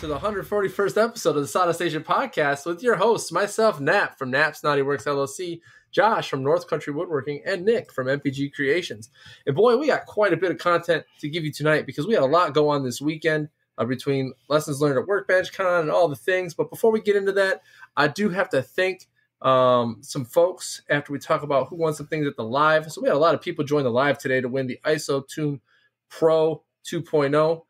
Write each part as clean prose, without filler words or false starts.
to the 141st episode of the SAWDUST NATION podcast with your hosts, myself, Nap from Nap's Naughty Works LLC, Josh from North Country Woodworking, and Nick from MPG Creations. And boy, we got quite a bit of content to give you tonight because we had a lot go on this weekend between lessons learned at Workbench Con and all the things. But before we get into that, I do have to thank some folks after we talk about who won some things at the live. So we had a lot of people join the live today to win the ISOTUNES Pro 2.0.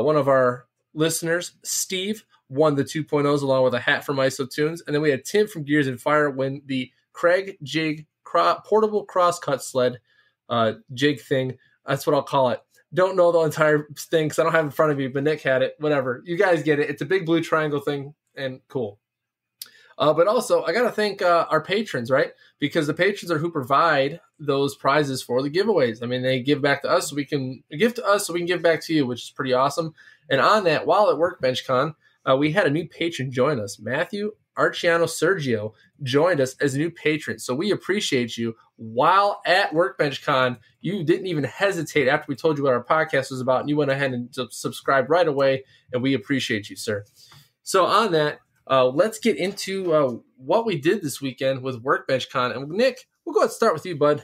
One of our listeners, Steve, won the 2.0s along with a hat from ISOTUNES. And then we had Tim from Gears and Fire win the Craig Jig portable crosscut sled jig thing. That's what I'll call it. Don't know the entire thing because I don't have it in front of me, but Nick had it. Whatever. You guys get it. It's a big blue triangle thing and cool. But also, I got to thank our patrons, right? Because the patrons are who provide those prizes for the giveaways. I mean, they give back to us so we can give to us so we can give back to you, which is pretty awesome. And on that, while at Workbench Con, we had a new patron join us. Matthew Arciano Sergio joined us as a new patron. So we appreciate you. While at Workbench Con, you didn't even hesitate after we told you what our podcast was about, and you went ahead and subscribed right away, and we appreciate you, sir. So on that, let's get into what we did this weekend with Workbench Con. And Nick, we'll go ahead and start with you, bud.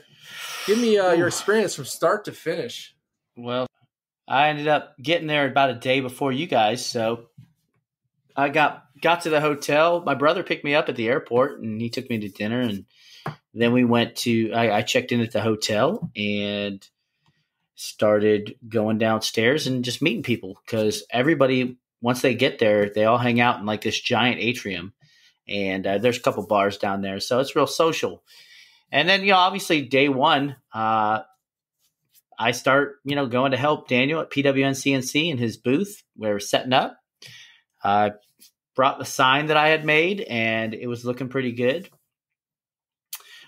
Give me your experience from start to finish. Well, I ended up getting there about a day before you guys, so I got to the hotel. My brother picked me up at the airport, and he took me to dinner, and then we went to I checked in at the hotel and started going downstairs and just meeting people because everybody, once they get there, they all hang out in like this giant atrium, and there's a couple bars down there, so it's real social. And then, obviously day one, I start, going to help Daniel at PWNCNC in his booth where we're setting up. I brought the sign that I had made, and it was looking pretty good.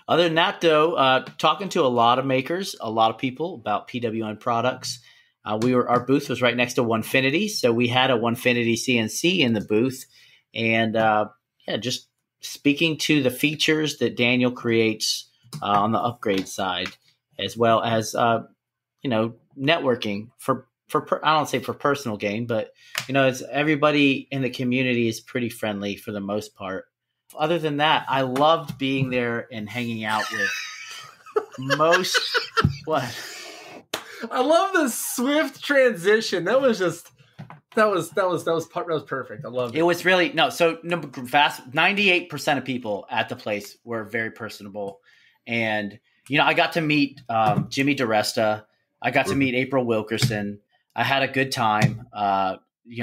Other than that, though, talking to a lot of makers, a lot of people about PWN products. Our booth was right next to Onefinity, so we had a Onefinity CNC in the booth, and just speaking to the features that Daniel creates on the upgrade side, as well as networking for I don't say for personal gain, but it's everybody in the community is pretty friendly for the most part. Other than that, I loved being there and hanging out with most what. I love the swift transition. That was perfect. I loved it. It was really So 98% of people at the place were very personable, and I got to meet Jimmy DeResta. I got to meet April Wilkerson. I had a good time.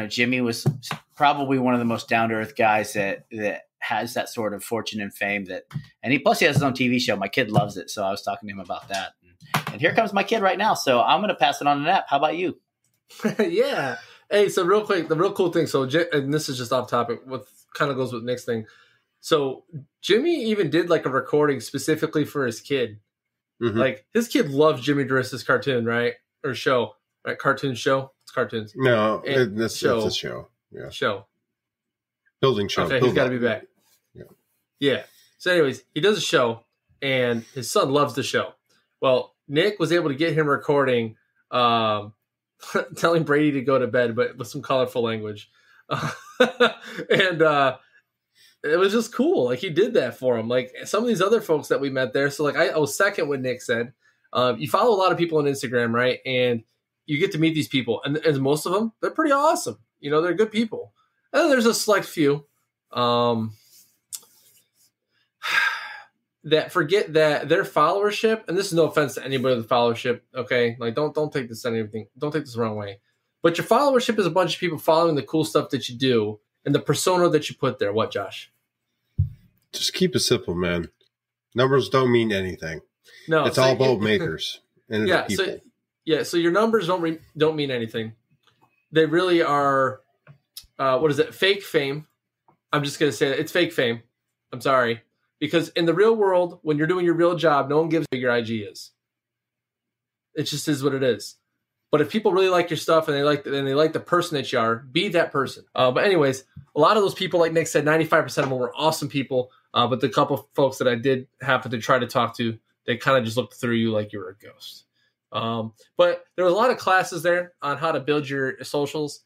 Jimmy was probably one of the most down to earth guys that has that sort of fortune and fame and he has his own TV show. My kid loves it. So I was talking to him about that. And here comes my kid right now. So I'm going to pass it on to Nap. How about you? Yeah. Hey, so real quick, the real cool thing. So, and this is just off topic, what kind of goes with Nick's thing. So Jimmy even did like a recording specifically for his kid. Mm-hmm. Like his kid loves Jimmy DeRista's cartoon, right? Or show, right? Cartoon show. It's cartoons. No, it's a show. Yeah. Show. Building show. Okay, he's got to be back. Yeah. So anyways, he does a show, and his son loves the show. Well, Nick was able to get him recording, telling Brady to go to bed, but with some colorful language. And it was just cool. Like, he did that for him. Like, some of these other folks that we met there. So, like, I was second what Nick said. You follow a lot of people on Instagram, right? And you get to meet these people. And most of them, they're pretty awesome. They're good people. And then there's a select few that forget that their followership, and this is no offense to anybody with followership, okay? Like, don't take this on anything. Don't take this the wrong way. But your followership is a bunch of people following the cool stuff that you do and the persona that you put there. What, Josh? Just keep it simple, man. Numbers don't mean anything. No, it's all about makers and the people. So your numbers don't mean anything. They really are. What is it? Fake fame. I'm just gonna say that it's fake fame. I'm sorry, because in the real world, when you're doing your real job, no one gives a your IG is. It just is what it is. But if people really like your stuff and they like the person that you are, be that person. But anyways, a lot of those people, like Nick said, 95% of them were awesome people. But the couple of folks that I did happen to try to talk to, they kind of just looked through you like you were a ghost. But there was a lot of classes there on how to build your socials.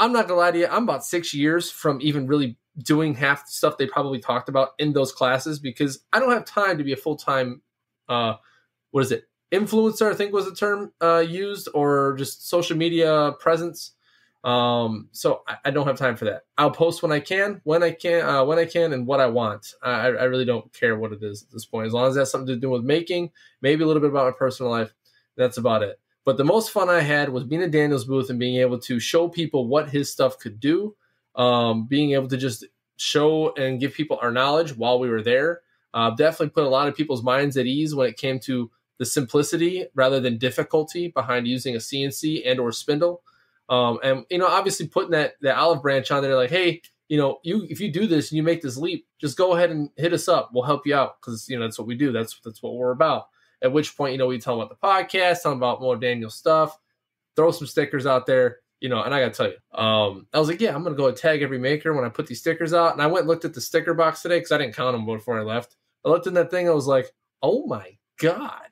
I'm not gonna lie to you. I'm about 6 years from even really doing half the stuff they probably talked about in those classes because I don't have time to be a full-time, influencer, I think was the term used, or just social media presence. So I don't have time for that. I'll post when I can, and what I want. I really don't care what it is at this point. As long as it has something to do with making, maybe a little bit about my personal life. That's about it. But the most fun I had was being in Daniel's booth and being able to show people what his stuff could do. Being able to just show and give people our knowledge while we were there. Definitely put a lot of people's minds at ease when it came to the simplicity rather than difficulty behind using a CNC and or spindle. And, obviously putting that olive branch on there, like, hey, if you do this and you make this leap, just go ahead and hit us up. We'll help you out because, that's what we do. That's what we're about. At which point, we tell them about the podcast, tell them about more Daniel stuff, throw some stickers out there, and I got to tell you, I was like, yeah, I'm going to go and tag every maker when I put these stickers out. And I went and looked at the sticker box today because I didn't count them before I left. I looked in that thing. I was like, oh my God.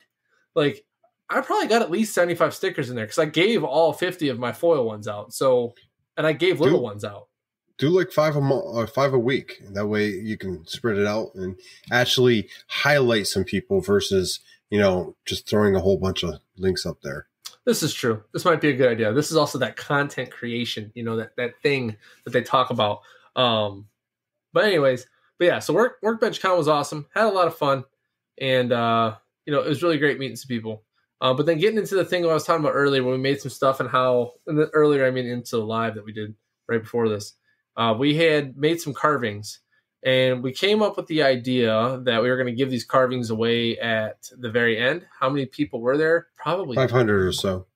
Like, I probably got at least 75 stickers in there because I gave all 50 of my foil ones out. So, and I gave little ones out. Do like 5 a week. That way you can spread it out and actually highlight some people versus, just throwing a whole bunch of links up there. This is true. This might be a good idea. This is also that content creation, that thing that they talk about. But yeah, so Workbench Con was awesome. Had a lot of fun. And, it was really great meeting some people. But then getting into the thing I was talking about earlier when we made some stuff and into the live that we did right before this, we had made some carvings and we came up with the idea that we were going to give these carvings away at the very end. How many people were there? Probably 500 or so.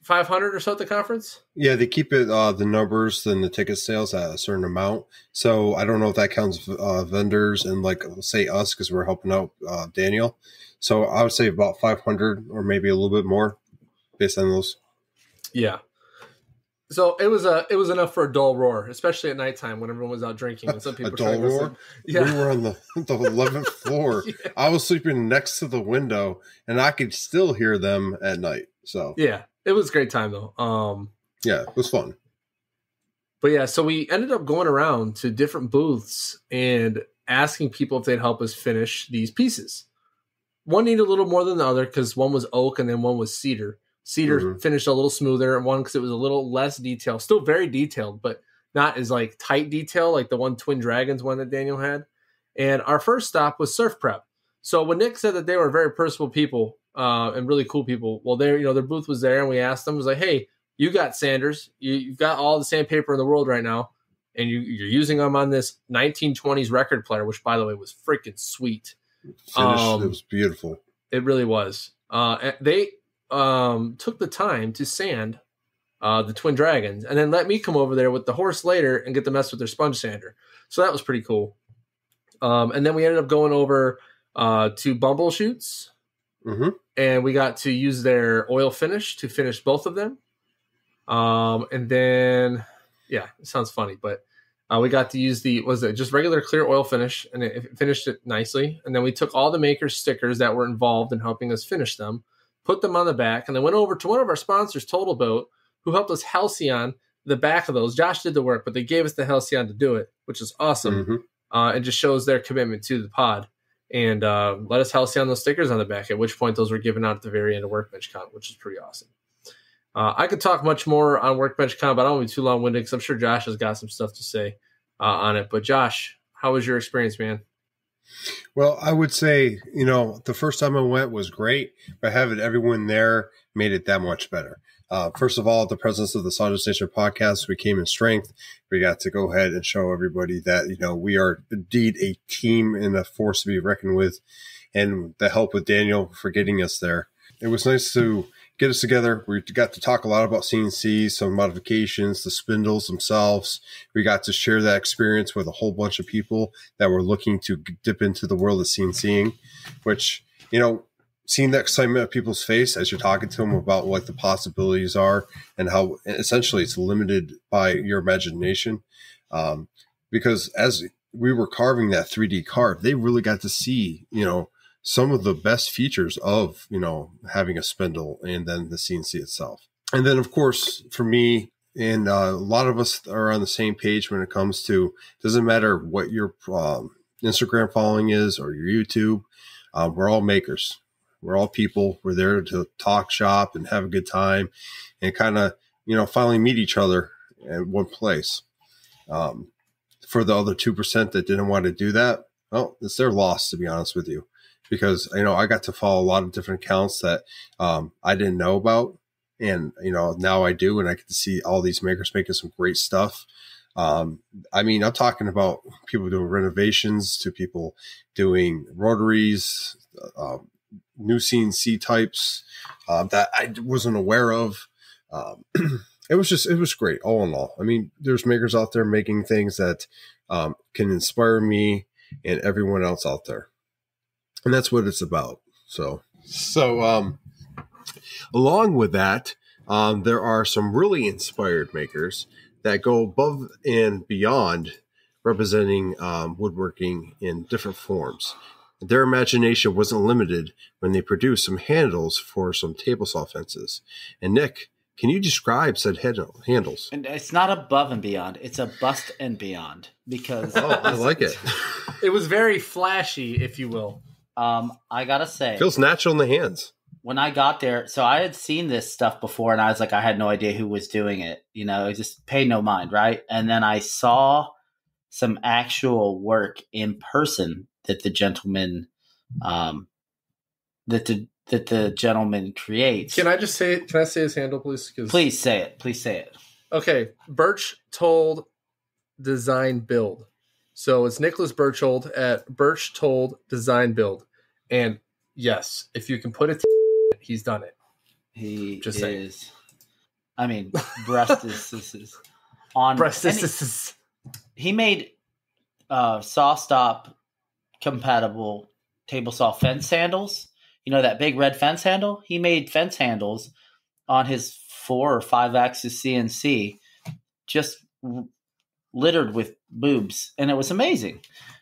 500 or so at the conference? Yeah, they keep it the numbers and the ticket sales at a certain amount. So I don't know if that counts vendors and say us because we're helping out Daniel. So I would say about 500 or maybe a little bit more based on those. Yeah. So it was enough for a dull roar, especially at nighttime when everyone was out drinking and some people a dull roar. Yeah. We were on the 11th floor. Yeah. I was sleeping next to the window and I could still hear them at night. So yeah, it was a great time though. Yeah, it was fun. But yeah, so we ended up going around to different booths and asking people if they'd help us finish these pieces. One needed a little more than the other because one was oak and then one was cedar. Cedar finished a little smoother, and one because it was a little less detailed. Still very detailed, but not as tight detail like the one Twin Dragons one that Daniel had. And our first stop was Surf Prep. So when Nick said that they were very personable people and really cool people, well, their booth was there, and we asked them, it was like, hey, you got sanders, you've got all the sandpaper in the world right now, and you're using them on this 1920s record player, which by the way was freaking sweet. Finished, it was beautiful. It really was. They took the time to sand the Twin Dragons and then let me come over there with the horse later and get to mess with their sponge sander. So that was pretty cool. And then we ended up going over to Bumbleshoots and we got to use their oil finish to finish both of them. And then, yeah, it sounds funny, but we got to use just regular clear oil finish, and it finished it nicely. And then we took all the maker's stickers that were involved in helping us finish them, put them on the back, and then went over to one of our sponsors, Totalboat, who helped us halcyon the back of those. Josh did the work, but they gave us the halcyon to do it, which is awesome. It just shows their commitment to the pod. And let us halcyon those stickers on the back, at which point those were given out at the very end of Workbench Con, which is pretty awesome. I could talk much more on Workbench Con, but I don't want to be too long-winded because I'm sure Josh has got some stuff to say on it. But Josh, how was your experience, man? Well, I would say, the first time I went was great, but having everyone there made it that much better. First of all, the presence of the SAWDUST NATION podcast, we came in strength. We got to go ahead and show everybody that, we are indeed a team and a force to be reckoned with, and the help with Daniel for getting us there. It was nice to get us together. We got to talk a lot about CNC, some modifications, the spindles themselves. We got to share that experience with a whole bunch of people that were looking to dip into the world of CNCing, which, seeing that excitement of people's face as you're talking to them about what the possibilities are and how essentially it's limited by your imagination. Because as we were carving that 3D carve, they really got to see, some of the best features of, having a spindle and then the CNC itself. And then, of course, for me, And a lot of us are on the same page when it comes to, doesn't matter what your Instagram following is or your YouTube. We're all makers. We're all people. We're there to talk shop and have a good time and kind of, finally meet each other in one place. For the other 2% that didn't want to do that, well, it's their loss, to be honest with you, because, I got to follow a lot of different accounts that I didn't know about. And, now I do, and I get to see all these makers making some great stuff. I'm talking about people doing renovations to people doing rotaries, new CNC types that I wasn't aware of. It was great all in all. There's makers out there making things that can inspire me and everyone else out there. And that's what it's about. So along with that, there are some really inspired makers that go above and beyond representing woodworking in different forms. Their imagination wasn't limited when they produced some handles for some table saw fences. And Nick, can you describe said handles? And it's not above and beyond. It's a bust and beyond because I like it. It was very flashy, if you will. I got to say. Feels natural in the hands. When I got there, so I had seen this stuff before and I was like, I had no idea who was doing it. I just paid no mind, right? And then I saw some actual work in person that the gentleman creates. Can I just say it? Can I say his handle, please? Please say it. Please say it. Okay. Birch Told Design Build. So it's Nicholas Birchold at Birch Told Design Build. And yes, if you can put it, he's done it. He just is. Saying. Breast is on. Breast is. He made saw stop compatible table saw fence handles. That big red fence handle? He made fence handles on his 4 or 5 axis CNC, just littered with boobs. And it was amazing.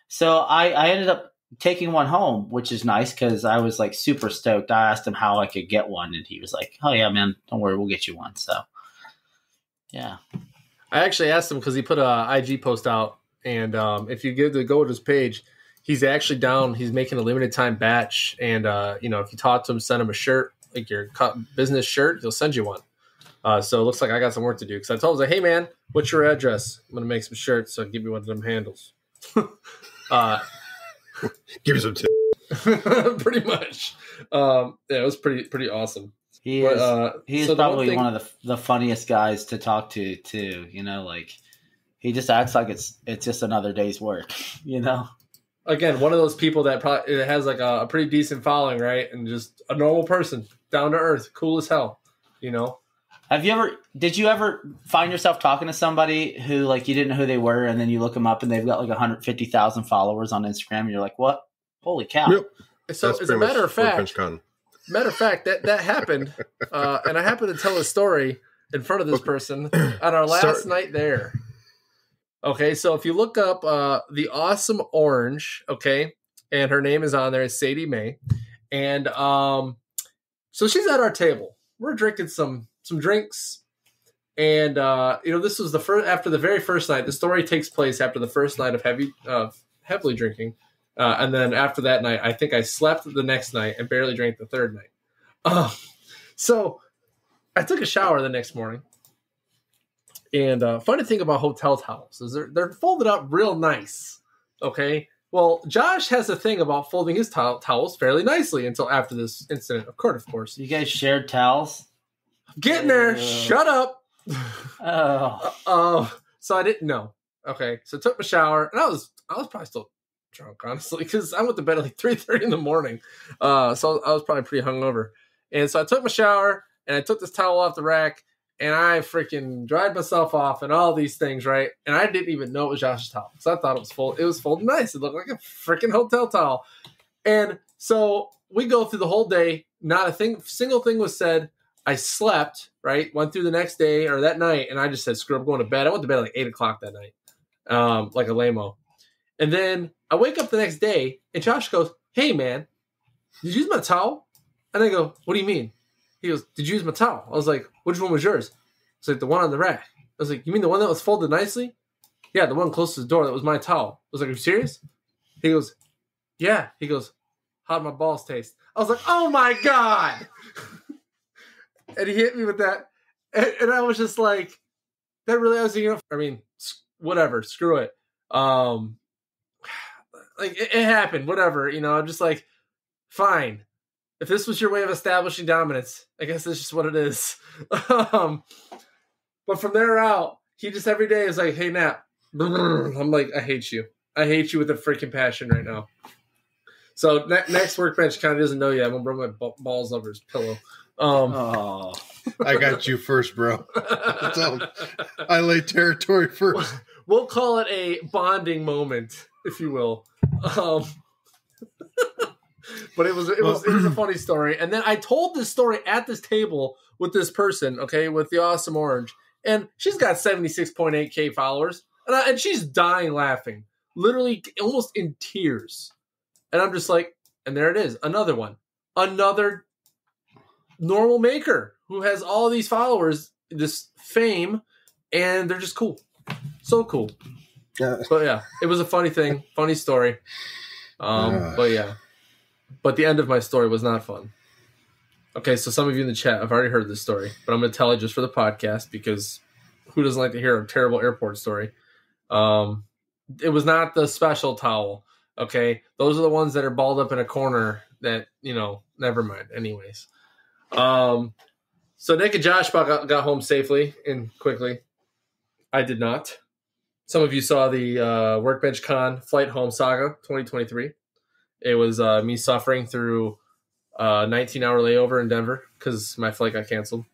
So I ended up taking one home, which is nice because I was like super stoked. I asked him how I could get one. And he was like, oh yeah, man, don't worry. We'll get you one. So yeah. I actually asked him because he put a IG post out. And if you go to his page, he's actually down. He's making a limited time batch, and if you talk to him, send him a shirt, like your business shirt, he'll send you one. So it looks like I got some work to do because I told him, like, hey man, what's your address? I'm gonna make some shirts, so give me one of them handles. Give me some tips. Pretty much. Yeah, it was pretty awesome. He is probably one of the funniest guys to talk to too. He just acts like it's just another day's work. Again, one of those people that probably has like a pretty decent following, right? And just a normal person, down to earth, cool as hell, Did you ever find yourself talking to somebody who like you didn't know who they were, and then you look them up and they've got like 150,000 followers on Instagram, and you're like, what? Holy cow! Yep. So as a matter of fact, that happened, and I happened to tell a story in front of this person on our last night there. Okay, so if you look up the Awesome Orange, okay, and her name is on there, it's Sadie Mae, and so she's at our table. We're drinking some drinks, and this was after the very first night. The story takes place after the first night of heavily drinking, and then after that night, I think I slept the next night and barely drank the third night. So I took a shower the next morning. And funny thing about hotel towels is they're folded up real nice. Okay. Well, Josh has a thing about folding his towels fairly nicely until after this incident occurred, of course. You guys shared towels? Getting there. Shut up. Oh. So I didn't know. Okay. So I took my shower, and I was probably still drunk, honestly, because I went to bed at like 3:30 in the morning. So I was probably pretty hungover. And so I took my shower, and I took this towel off the rack, and I freaking dried myself off and all these things, right? And I didn't even know it was Josh's towel. So I thought it was folded nice. It looked like a freaking hotel towel. And so we go through the whole day. Not a single thing was said. I slept, right? Went through the next day or that night, and I just said, screw it, I'm going to bed. I went to bed at like 8 o'clock that night, like a lame-o. And then I wake up the next day, and Josh goes, hey, man, did you use my towel? And I go, what do you mean? He goes, did you use my towel? I was like, which one was yours? It's like the one on the rack. was like, you mean the one that was folded nicely? Yeah, the one close to the door. That was my towel. I was like, are you serious? He goes, yeah. He goes, how'd my balls taste? I was like, oh my God. And he hit me with that. And I was just like, that really, I was, I mean, whatever, screw it. Like it happened, whatever, I'm just like, fine. If this was your way of establishing dominance, I guess it's just what it is. But from there out, he just every day is like, hey, Nap. I'm like, I hate you. I hate you with a freaking passion right now. So next workbench kind of doesn't know yet. I'm going to bring my balls over his pillow. I got you first, bro. I lay territory first. We'll call it a bonding moment, if you will. But it was a funny story. And then I told this story at this table with this person, okay, with the awesome orange. And she's got 76.8K followers. And she's dying laughing. Literally almost in tears. And I'm just like, and there it is. Another one. Another normal maker who has all these followers, this fame, and they're just cool. So cool. But yeah, it was a funny thing, funny story. But yeah. But the end of my story was not fun. Okay, so some of you in the chat have already heard this story, but I'm going to tell it just for the podcast because who doesn't like to hear a terrible airport story? It was not the special towel, okay? Those are the ones that are balled up in a corner that, never mind. Anyways. So Nick and Josh got home safely and quickly. I did not. Some of you saw the Workbench Con Flight Home Saga 2023. It was me suffering through a 19-hour layover in Denver because my flight got canceled.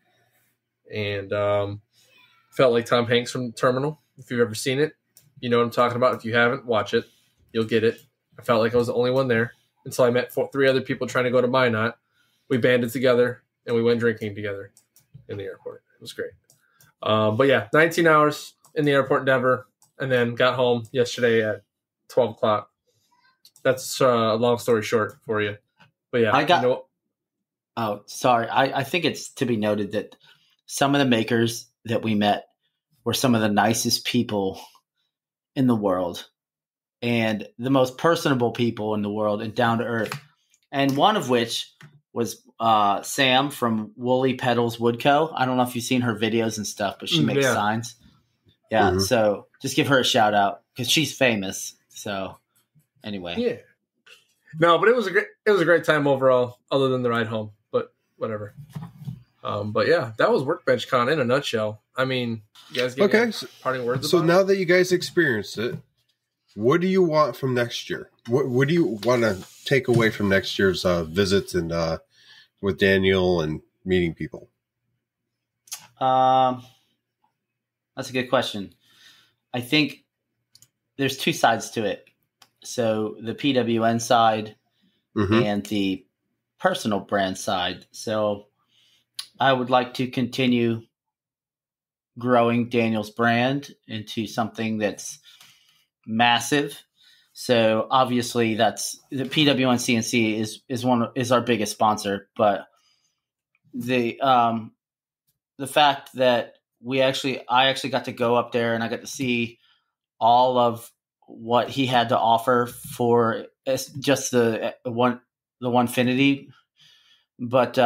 And felt like Tom Hanks from Terminal. If you've ever seen it, you know what I'm talking about. If you haven't, watch it. You'll get it. I felt like I was the only one there until I met 3 other people trying to go to Minot. We banded together, and we went drinking together in the airport. It was great. But yeah, 19 hours in the airport in Denver, and then got home yesterday at 12 o'clock. That's a long story short for you. But yeah. Oh, sorry. I think it's to be noted that some of the makers that we met were some of the nicest people in the world and the most personable people in the world and down to earth. And one of which was Sam from Woolly Petals Wood Co. I don't know if you've seen her videos and stuff, but she makes signs. Yeah. Mm-hmm. So just give her a shout out because she's famous. So anyway. Yeah. No, but it was a great time overall, other than the ride home. But whatever. But yeah, that was Workbench Con in a nutshell. I mean, you guys get parting words. So now that you guys experienced it, what do you want from next year? What do you want to take away from next year's visits and with Daniel and meeting people? That's a good question. I think there's 2 sides to it. So the PWN side and the personal brand side. So I would like to continue growing Daniel's brand into something that's massive. So obviously that's the PWNCNC is our biggest sponsor, but the fact that I actually got to go up there and I got to see all of what he had to offer for just the Onefinity, but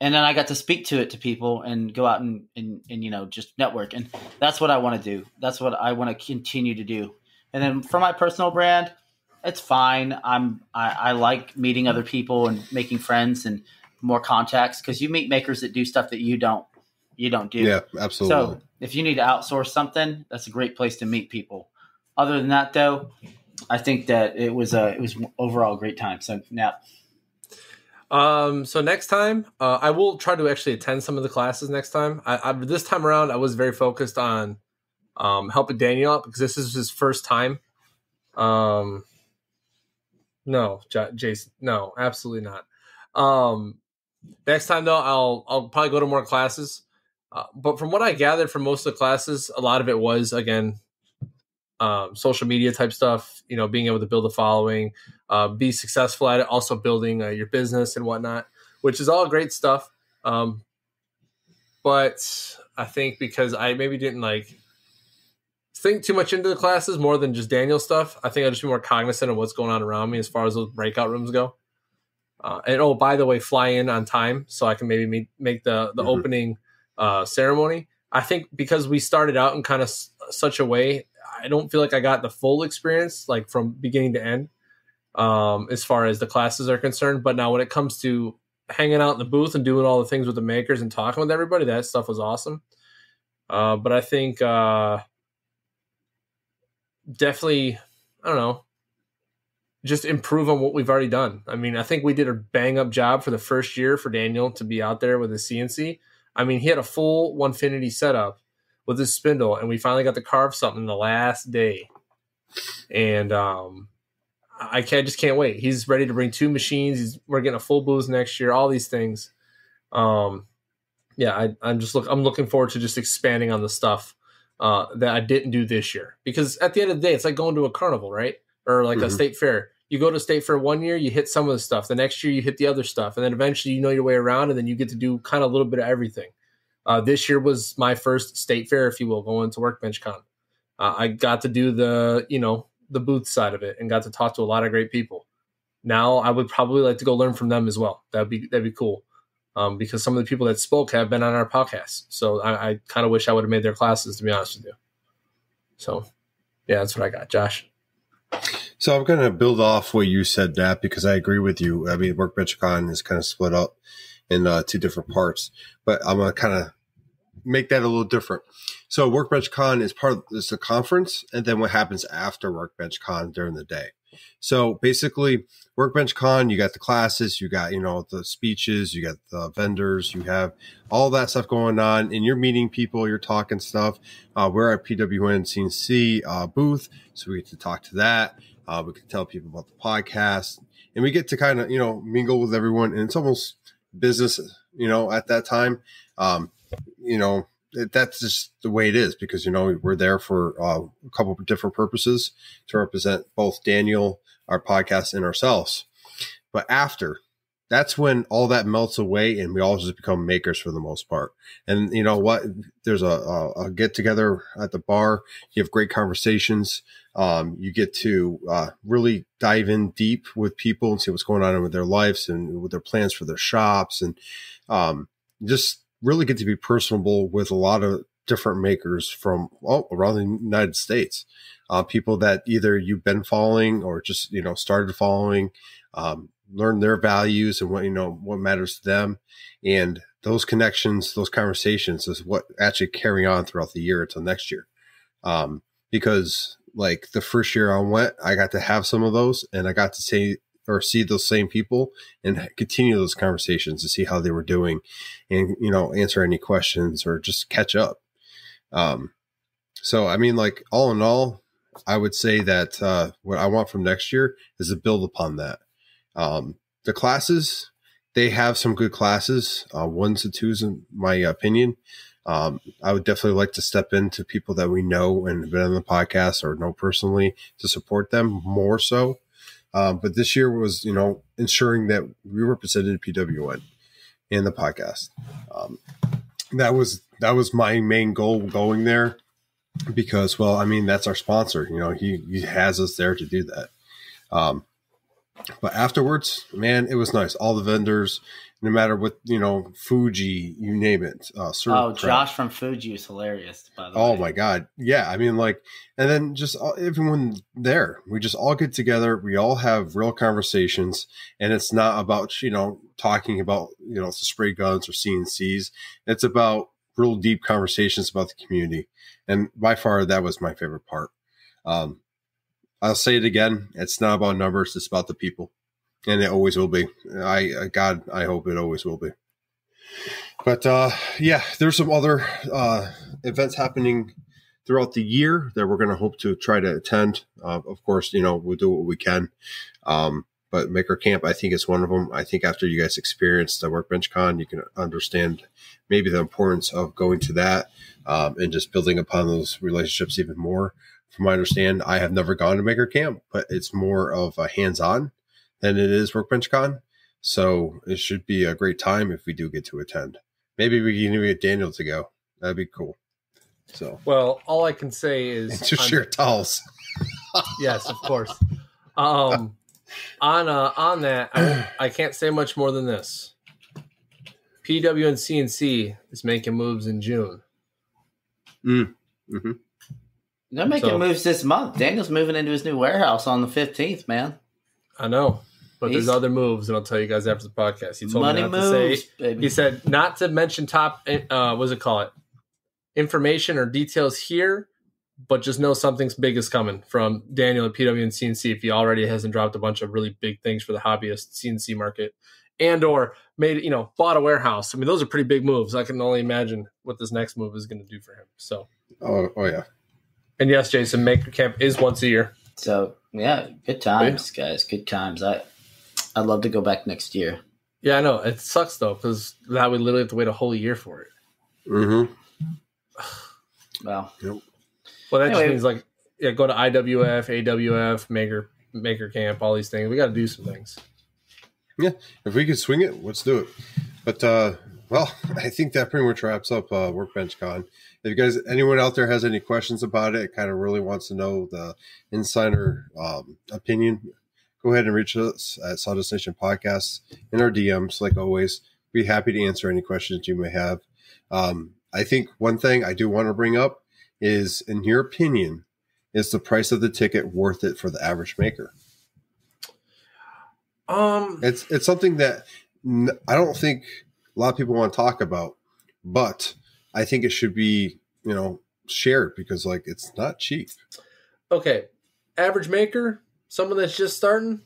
and then I got to speak to people and go out and just network, and that's what I want to do. That's what I want to continue to do. And then for my personal brand, it's fine. I like meeting other people and making friends and more contacts because you meet makers that do stuff that you don't do. Yeah, absolutely. So if you need to outsource something, that's a great place to meet people. Other than that, though, I think that it was overall a great time. So now, so next time, I will try to actually attend some of the classes next time. This time around, I was very focused on helping Daniel out because this is his first time. No, Jason, no, absolutely not. Next time though, I'll probably go to more classes. But from what I gathered from most of the classes, a lot of it was again social media type stuff. Being able to build a following, be successful at it, also building your business and whatnot, which is all great stuff. But I think because I maybe didn't like think too much into the classes more than just Daniel stuff. I think I'll just be more cognizant of what's going on around me as far as those breakout rooms go. And oh, by the way, fly in on time so I can maybe make the opening ceremony. I think because we started out in kind of such a way, I don't feel like I got the full experience, like from beginning to end, as far as the classes are concerned. But now when it comes to hanging out in the booth and doing all the things with the makers and talking with everybody, that stuff was awesome. But I think definitely, I don't know, just improve on what we've already done. I mean, I think we did a bang up job for the first year for Daniel to be out there with his CNC. I mean, he had a full Onefinity setup with his spindle, and we finally got to carve something the last day. And I just can't wait. He's ready to bring 2 machines. We're getting a full booth next year. All these things. I'm looking forward to just expanding on the stuff that I didn't do this year. Because at the end of the day, it's like going to a carnival, right? Or like a state fair. You go to state fair one year, you hit some of the stuff. The next year, you hit the other stuff. And then eventually, you know your way around, and then you get to do kind of a little bit of everything. This year was my first state fair, if you will, going to Workbench Con. I got to do the booth side of it and got to talk to a lot of great people. Now, I would probably like to go learn from them as well. That'd be cool. Because some of the people that spoke have been on our podcast. So I kind of wish I would have made their classes, to be honest with you. So, yeah, that's what I got. Josh? So I'm going to build off what you said, Nat, because I agree with you. I mean, Workbench Con is kind of split up in 2 different parts, but I'm going to kind of make that a little different. So Workbench Con is the conference, and then what happens after Workbench Con during the day. So basically, Workbench Con, you got the classes, you got, the speeches, you got the vendors, you have all that stuff going on, and you're meeting people, you're talking stuff. We're at PWNCNC booth, so we get to talk to that. We can tell people about the podcast, and we get to kind of, mingle with everyone, and it's almost business, at that time. That's just the way it is because, we're there for a couple of different purposes to represent both Daniel, our podcast, and ourselves. But after, that's when all that melts away and we all just become makers for the most part. And you know what? There's a get together at the bar. You have great conversations. You get to really dive in deep with people and see what's going on with their lives and with their plans for their shops, and just really get to be personable with a lot of different makers from around the United States. People that either you've been following or just, started following, learn their values and what matters to them. And those connections, those conversations is what actually carry on throughout the year until next year. Because like the first year I went, I got to have some of those and I got to see those same people and continue those conversations to see how they were doing and, answer any questions or just catch up. So, I mean, like all in all, I would say that what I want from next year is to build upon that. The classes, they have some good classes, 1s and 2s in my opinion. I would definitely like to step into people that we know and have been on the podcast or know personally to support them more so. But this year was, ensuring that we represented PWN in the podcast. That was my main goal going there because, well, I mean, that's our sponsor. He has us there to do that. But afterwards, man, it was nice. All the vendors, no matter what, Fuji, you name it. Josh from Fuji is hilarious, by the way. Oh, my God. Yeah. I mean, and then just everyone there, we just all get together. We all have real conversations. And it's not about, talking about, the spray guns or CNCs. It's about real deep conversations about the community. And by far, that was my favorite part. I'll say it again. It's not about numbers. It's about the people. And it always will be. I hope it always will be. But yeah, there's some other events happening throughout the year that we're going to hope to try to attend. Of course, we'll do what we can. But Maker Camp, I think, is one of them. I think after you guys experience the Workbench Con, you can understand maybe the importance of going to that and just building upon those relationships even more. From my understanding, I have never gone to Maker Camp, but it's more of a hands-on than it is Workbench Con. So it should be a great time if we do get to attend. Maybe we can even get Daniel to go. That'd be cool. So, well, all I can say is and just share towels. Yes, of course. On that, I can't say much more than this. PWNCNC is making moves in June. Mm-hmm. They're making moves this month. Daniel's moving into his new warehouse on the 15th, man. I know, but there's other moves, and I'll tell you guys after the podcast. He told me not to say. Baby. He said not to mention top. What's it call it? Information or details here, but just know something's big is coming from Daniel at PWNCNC if he already hasn't dropped a bunch of really big things for the hobbyist CNC market, and or made bought a warehouse. I mean, those are pretty big moves. I can only imagine what this next move is going to do for him. So, oh yeah. And yes, Jason, Maker Camp is once a year. So yeah, good times, guys. Good times. I'd love to go back next year. Yeah, I know. It sucks though, because now we literally have to wait a whole year for it. Mm-hmm. Well, yep. Well, that just means go to IWF, AWF, Maker Camp, all these things. We got to do some things. Yeah, if we could swing it, let's do it. But well, I think that pretty much wraps up Workbench Con. If you guys, anyone out there has any questions about it, kind of really wants to know the insider opinion, go ahead and reach us at Sawdust Nation Podcast in our DMs. Like always, be happy to answer any questions you may have. I think one thing I do want to bring up is, in your opinion, is the price of the ticket worth it for the average maker? It's something that I don't think a lot of people want to talk about, but I think it should be, shared because it's not cheap. Okay. Average maker, someone that's just starting,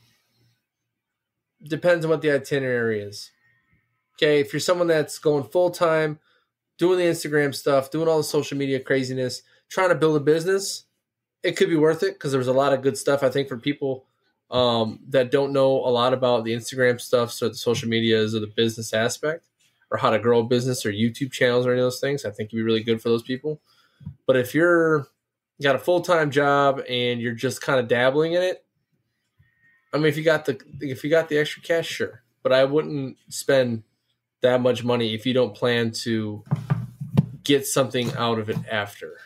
depends on what the itinerary is. Okay. If you're someone that's going full time, doing the Instagram stuff, doing all the social media craziness, trying to build a business, it could be worth it because there's a lot of good stuff, I think, for people that don't know a lot about the Instagram stuff, so the social medias or the business aspect, or how to grow a business or YouTube channels or any of those things. I think it'd be really good for those people. But if you got a full-time job and you're just kind of dabbling in it, I mean, if you got the extra cash, sure. But I wouldn't spend that much money if you don't plan to get something out of it after.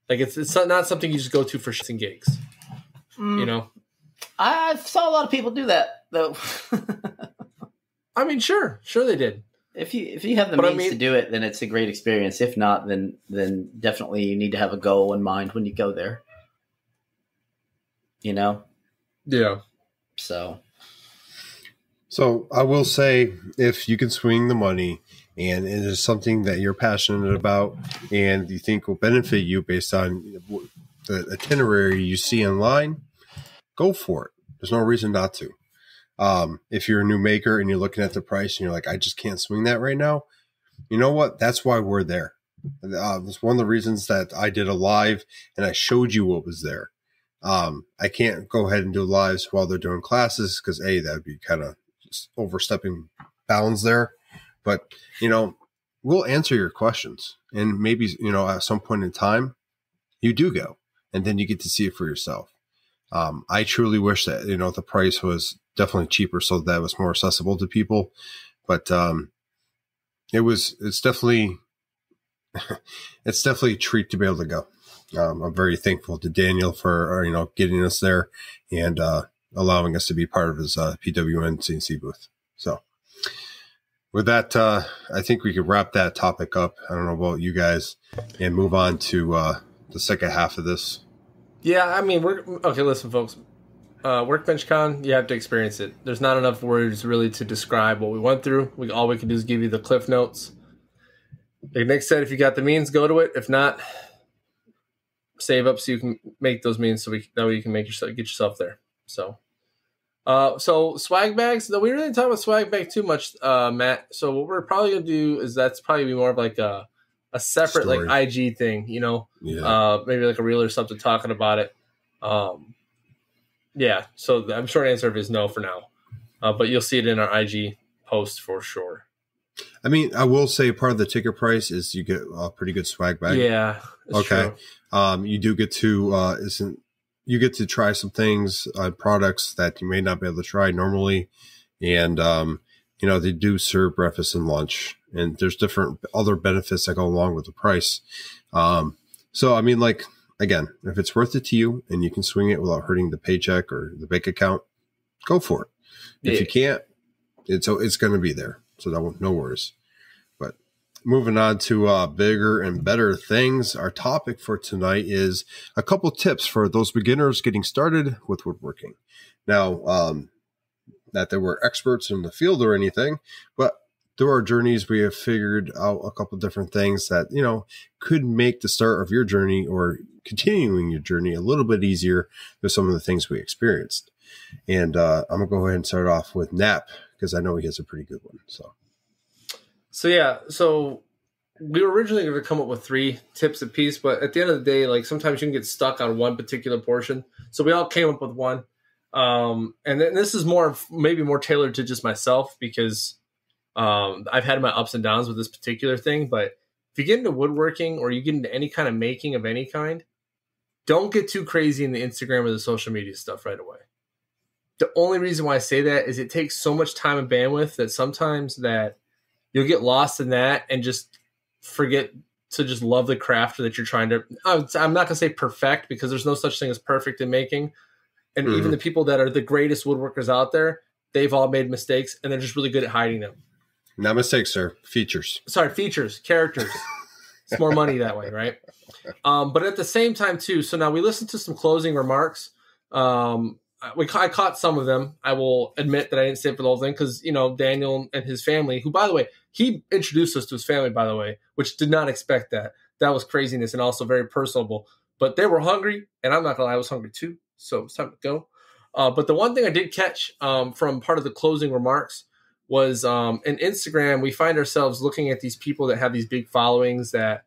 It's not something you just go to for shits and gigs. I saw a lot of people do that though. I mean, sure they did. If you have the means to do it, then it's a great experience. If not, then definitely you need to have a goal in mind when you go there. Yeah. So I will say, if you can swing the money and it is something that you're passionate about and you think will benefit you based on the itinerary you see online, go for it. There's no reason not to. If you're a new maker and you're looking at the price and you're like, I just can't swing that right now, you know what? That's why we're there. That's one of the reasons that I did a live and I showed you what was there. I can't go ahead and do lives while they're doing classes because that would be kind of just overstepping bounds there. But, we'll answer your questions. And maybe, at some point in time, you do go. And then you get to see it for yourself. I truly wish that, the price was definitely cheaper so that was more accessible to people. But it's definitely a treat to be able to go. I'm very thankful to Daniel for, getting us there and allowing us to be part of his PWNCNC booth. So with that, I think we could wrap that topic up. I don't know about you guys, and move on to the second half of this. Yeah, I mean, listen, folks. Workbench Con, you have to experience it. There's not enough words really to describe what we went through. All we can do is give you the cliff notes. Like Nick said, if you got the means, go to it. If not, save up so you can make those means that way you can get yourself there. So swag bags, though we really didn't talk about swag bag too much, Matt. So what we're probably gonna do is that's probably be more of like a separate story. Like IG thing, maybe like a reel or something talking about it. Yeah. So the short answer is no for now, but you'll see it in our IG post for sure. I mean, I will say part of the ticket price is you get a pretty good swag bag. Yeah. Okay. True. You do get to you get to try some things, products that you may not be able to try normally, and they do serve breakfast and lunch, and there's different other benefits that go along with the price. So, I mean, like, again, if it's worth it to you and you can swing it without hurting the paycheck or the bank account, go for it. If you can't, it's going to be there. So no worries. But moving on to bigger and better things, our topic for tonight is a couple tips for those beginners getting started with woodworking. Now, not that we're experts in the field or anything, but through our journeys, we have figured out a couple different things that, could make the start of your journey or continuing your journey a little bit easier with some of the things we experienced. And I'm going to go ahead and start off with Nap, because I know he has a pretty good one. So we were originally going to come up with 3 tips apiece, but at the end of the day, like, sometimes you can get stuck on one particular portion. So we all came up with one. And then this is maybe more tailored to just myself, because I've had my ups and downs with this particular thing. But if you get into woodworking or you get into any kind of making of any kind, don't get too crazy in the Instagram or the social media stuff right away. The only reason why I say that is it takes so much time and bandwidth that sometimes that you'll get lost in that and just forget to just love the craft that you're trying to, I'm not going to say perfect, because there's no such thing as perfect in making. And even the people that are the greatest woodworkers out there, they've all made mistakes, and they're just really good at hiding them. Not mistakes, sir. Features. Sorry, features, characters. It's more money that way, right? But at the same time, too, so now we listened to some closing remarks. I caught some of them. I will admit that I didn't stay for the whole thing because, Daniel and his family, who, by the way, he introduced us to his family, by the way, which did not expect that. That was craziness and also very personable. But they were hungry, and I'm not going to lie, I was hungry too. So it's time to go. But the one thing I did catch from part of the closing remarks was in Instagram, we find ourselves looking at these people that have these big followings that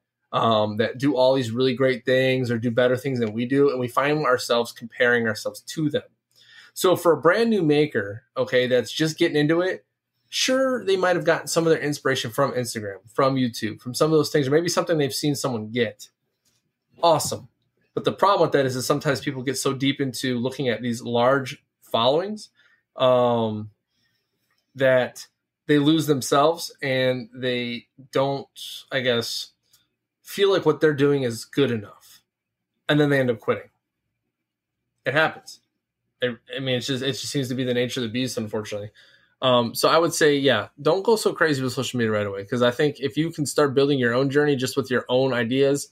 do all these really great things or do better things than we do. And we find ourselves comparing ourselves to them. So for a brand new maker, okay, that's just getting into it, sure, they might have gotten some of their inspiration from Instagram, from YouTube, from some of those things, or maybe something they've seen someone get. Awesome. But the problem with that is that sometimes people get so deep into looking at these large followings that they lose themselves and they don't, I guess, feel like what they're doing is good enough. And then they end up quitting. It happens. It just seems to be the nature of the beast, unfortunately. So I would say, don't go so crazy with social media right away. Because I think if you can start building your own journey just with your own ideas,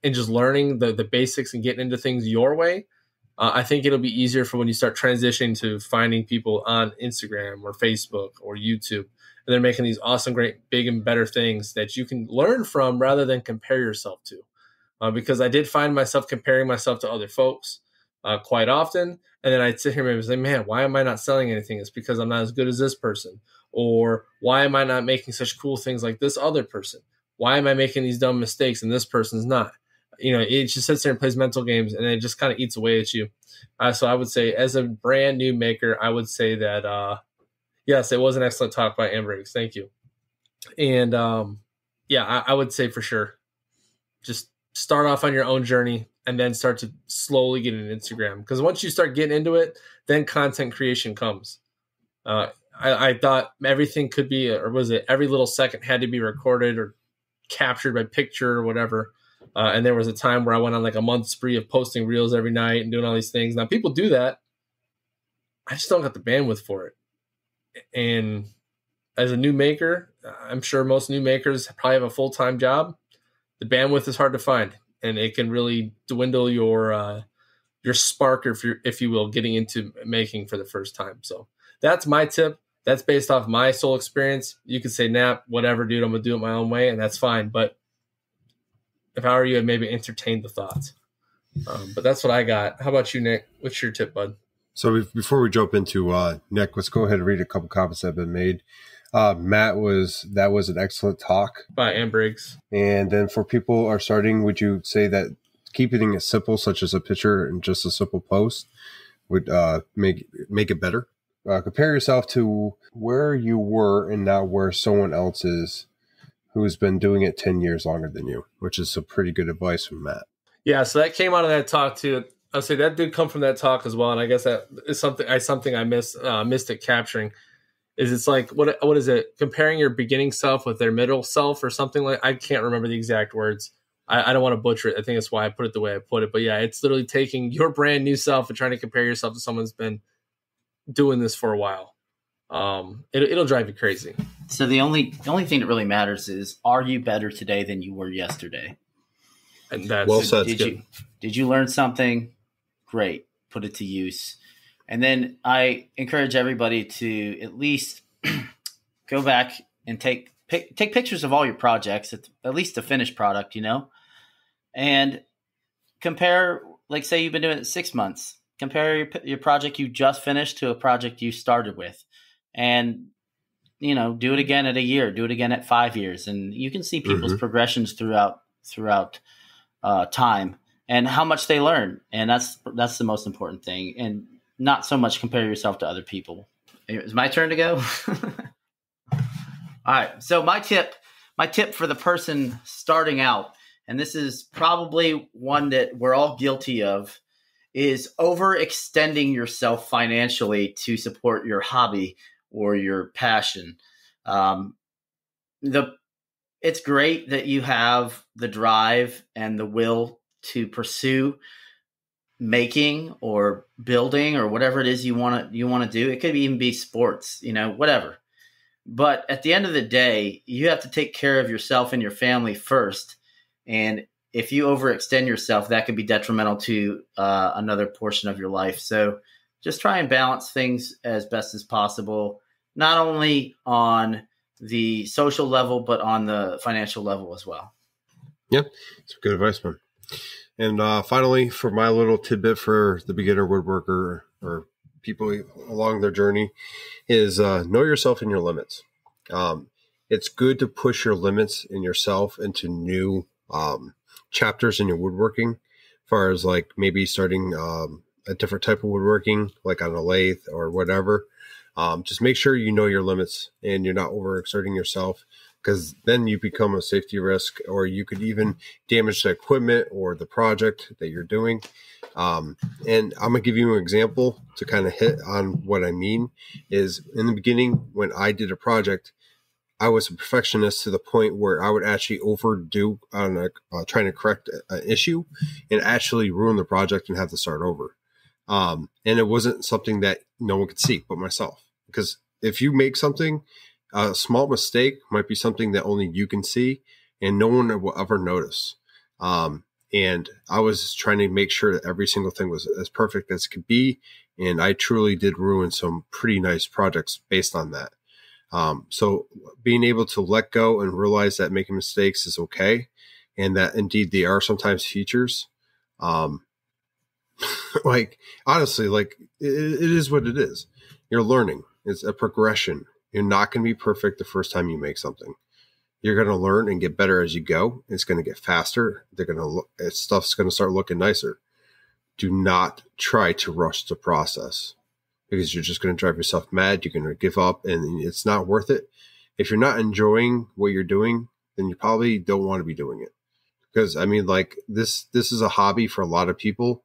and just learning the basics and getting into things your way, I think it'll be easier for when you start transitioning to finding people on Instagram or Facebook or YouTube. And they're making these awesome, great, big and better things that you can learn from rather than compare yourself to. Because I did find myself comparing myself to other folks quite often. And then I'd sit here and say, man, why am I not selling anything? It's because I'm not as good as this person. Or why am I not making such cool things like this other person? Why am I making these dumb mistakes and this person's not? It just sits there and plays mental games, and it just kind of eats away at you. So I would say, as a brand new maker, I would say that, yes, it was an excellent talk by Ambriggs. Thank you. And I would say for sure, just start off on your own journey and then start to slowly get into Instagram. Because once you start getting into it, then content creation comes. I thought everything could be, or was it every little second had to be recorded or captured by picture or whatever. And there was a time where I went on like a month spree of posting reels every night and doing all these things. Now people do that. I just don't got the bandwidth for it. And as a new maker, I'm sure most new makers probably have a full-time job. The bandwidth is hard to find, and it can really dwindle your spark, if you will, getting into making for the first time. So that's my tip. That's based off my soul experience. You could say, Nap, whatever, dude, I'm going to do it my own way, and that's fine. But if I were you, I'd maybe entertain the thoughts. But that's what I got. How about you, Nick? What's your tip, bud? So before we jump into Nick, let's go ahead and read a couple comments that have been made. That was an excellent talk by Ambriggs. And then for people are starting, would you say that keeping it simple, such as a picture and just a simple post, would make it better? Compare yourself to where you were and not where someone else is who's been doing it 10 years longer than you, which is some pretty good advice from Matt. Yeah, so that came out of that talk too. I'll say that did come from that talk as well, and I guess that is something I missed at capturing. is it's like, what is it? Comparing your beginning self with their middle self or something like, I can't remember the exact words. I don't want to butcher it. I think that's why I put it the way I put it. But yeah, it's literally taking your brand new self and trying to compare yourself to someone who's been doing this for a while. It'll drive you crazy. So the only thing that really matters is, are you better today than you were yesterday? And that's well said. Did you learn something? Great. Put it to use. And then I encourage everybody to at least go back and take pictures of all your projects, at least the finished product, and compare, like say you've been doing it 6 months, compare your project you just finished to a project you started with, and, do it again at a year, do it again at 5 years. And you can see people's progressions throughout time and how much they learn. And that's the most important thing. And not so much compare yourself to other people. It's my turn to go. All right. So my tip for the person starting out, and this is probably one that we're all guilty of, is overextending yourself financially to support your hobby or your passion. It's great that you have the drive and the will to pursue making or building or whatever it is you want to do. It could even be sports, whatever. But at the end of the day, you have to take care of yourself and your family first. And if you overextend yourself, that could be detrimental to another portion of your life. So just try and balance things as best as possible, not only on the social level, but on the financial level as well. Yep. It's good advice, man. And finally, for my little tidbit for the beginner woodworker or people along their journey is know yourself and your limits. It's good to push your limits in yourself into new chapters in your woodworking, as far as like maybe starting a different type of woodworking, like on a lathe or whatever. Just make sure you know your limits and you're not overexerting yourself, because then you become a safety risk, or you could even damage the equipment or the project that you're doing. And I'm going to give you an example to kind of hit on what I mean. Is in the beginning, when I did a project, I was a perfectionist to the point where I would actually overdo on trying to correct an issue and actually ruin the project and have to start over. And it wasn't something that no one could see but myself, because if you make something, a small mistake might be something that only you can see and no one will ever notice. And I was trying to make sure that every single thing was as perfect as it could be. And I truly did ruin some pretty nice projects based on that. So being able to let go and realize that making mistakes is okay, and that indeed they are sometimes features. Like, honestly, like it is what it is. You're learning. It's a progression. You're not going to be perfect the first time you make something. You're going to learn and get better as you go. It's going to get faster. Stuff's going to start looking nicer. Do not try to rush the process, because you're just going to drive yourself mad. You're going to give up, and it's not worth it. If you're not enjoying what you're doing, then you probably don't want to be doing it. Because I mean, like this is a hobby for a lot of people,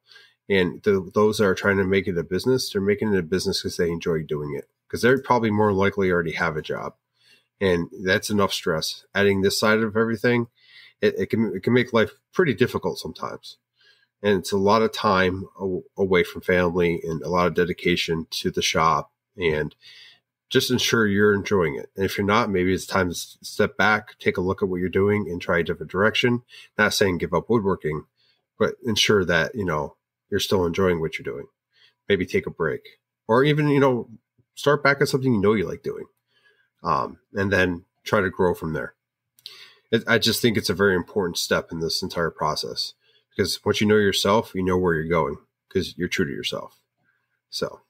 and those that are trying to make it a business, they're making it a business because they enjoy doing it. Because they're probably more likely already have a job, and that's enough stress. Adding this side of everything, it can make life pretty difficult sometimes, and it's a lot of time away from family and a lot of dedication to the shop. And just ensure you're enjoying it. And if you're not, maybe it's time to step back, take a look at what you're doing, and try a different direction. Not saying give up woodworking, but ensure that you're still enjoying what you're doing. Maybe take a break, or even start back at something you like doing, and then try to grow from there. I just think it's a very important step in this entire process, because once you know yourself, you know where you're going, because you're true to yourself. So,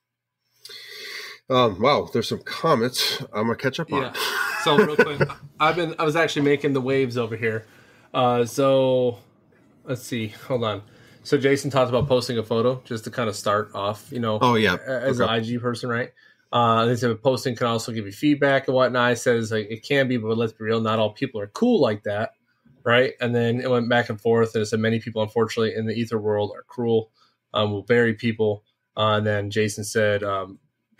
wow, there's some comments I'm gonna catch up on. Yeah. So real quick, I was actually making the waves over here. So let's see. Hold on. So Jason talked about posting a photo just to kind of start off. Oh yeah, as an IG person, right? They said posting can also give you feedback and whatnot. I said it's like it can be, but let's be real, not all people are cool like that, right? And then it went back and forth, and it said many people, unfortunately, in the ether world are cruel, will bury people. And then Jason said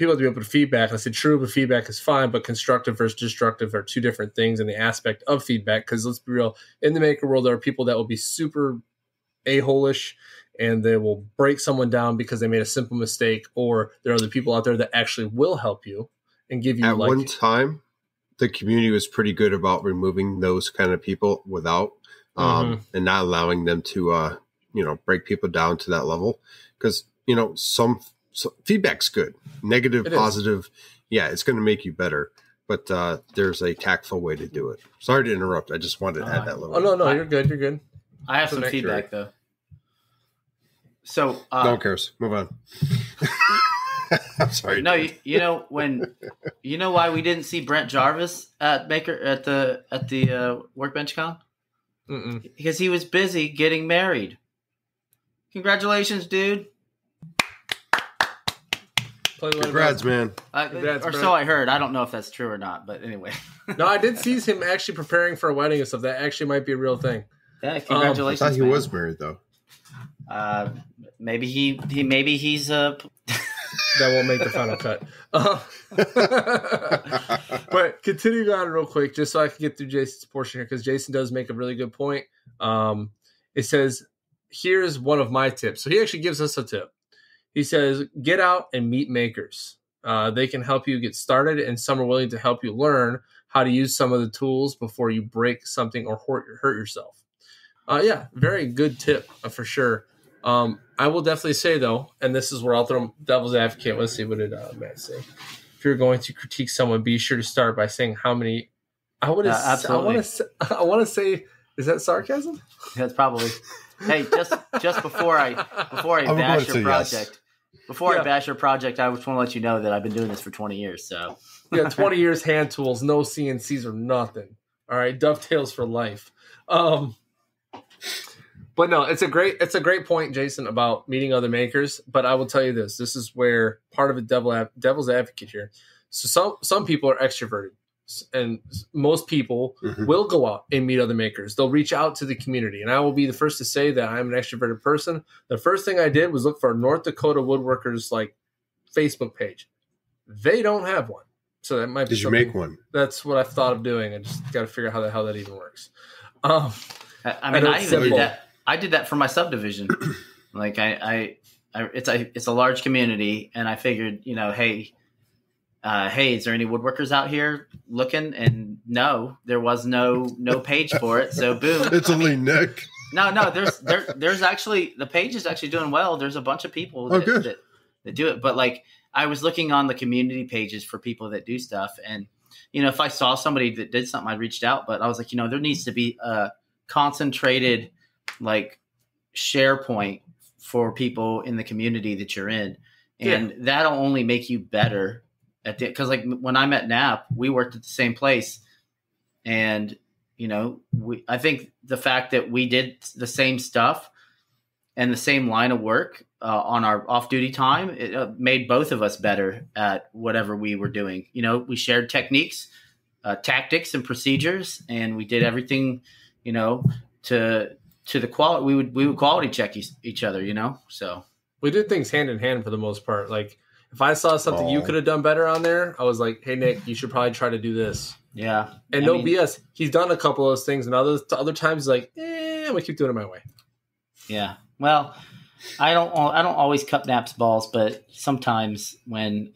people have to be open to feedback. I said true, but feedback is fine, but constructive versus destructive are two different things in the aspect of feedback. Because let's be real, in the maker world, there are people that will be super a-hole-ish and they will break someone down because they made a simple mistake, or there are other people out there that actually will help you and give you at one time the community was pretty good about removing those kind of people without and not allowing them to break people down to that level, because some feedback's good, negative, positive. Yeah, it's going to make you better, but there's a tactful way to do it. Sorry to interrupt. I just wanted to add that little. Oh no, you're good. I have some feedback though. So no one cares. Move on. I'm sorry. No, you know why we didn't see Brent Jarvis at the Workbench Con? Because he was busy getting married. Congratulations, dude. Congrats, man. So I heard. I don't know if that's true or not, but anyway. No, I did see him actually preparing for a wedding and stuff. That actually might be a real thing. Yeah, congratulations. I thought he was married though. Maybe he's that won't make the final cut. But continuing on real quick, just so I can get through Jason's portion here, because Jason does make a really good point. It says, here's one of my tips. So he actually gives us a tip. He says, get out and meet makers. They can help you get started, and some are willing to help you learn how to use some of the tools before you break something or hurt yourself. Yeah, very good tip for sure. I will definitely say, though, and this is where I'll throw devil's advocate. Let's see, what did Matt say? If you're going to critique someone, be sure to start by saying how many. I want to say, is that sarcasm? That's probably. Hey, just before I bash your project, I bash your project, I just want to let you know that I've been doing this for 20 years. So yeah, 20 years, hand tools, no CNCs or nothing. All right, dovetails for life. But no, it's a great point, Jason, about meeting other makers. But I will tell you this: this is where part of a devil's advocate here. So some people are extroverted, and most people will go out and meet other makers. They'll reach out to the community, and I will be the first to say that I'm an extroverted person. The first thing I did was look for a North Dakota woodworkers Facebook page. They don't have one, so that might be. Did you make one? That's what I've thought of doing. I just got to figure out how the hell that even works. I did that for my subdivision. It's a large community, and I figured, hey, is there any woodworkers out here looking? And no, there was no page for it. So boom, it's only Nick. No, there's actually, the page is actually doing well. There's a bunch of people that do it, but I was looking on the community pages for people that do stuff, and if I saw somebody that did something, I reached out. But I was like, there needs to be a concentrated share point for people in the community that you're in, and that'll only make you better at the, because when I'm at NAP, we worked at the same place, and I think the fact that we did the same stuff and the same line of work on our off-duty time, it made both of us better at whatever we were doing. We shared techniques, tactics, and procedures, and we did everything to the quality. We would quality check each other, so we did things hand in hand for the most part. If I saw something you could have done better on there, I was like, hey Nick, you should probably try to do this. Yeah. And BS, he's done a couple of those things, and other times he's like, I'm gonna keep doing it my way. Yeah. Well, I don't always cut Nap's balls, but sometimes when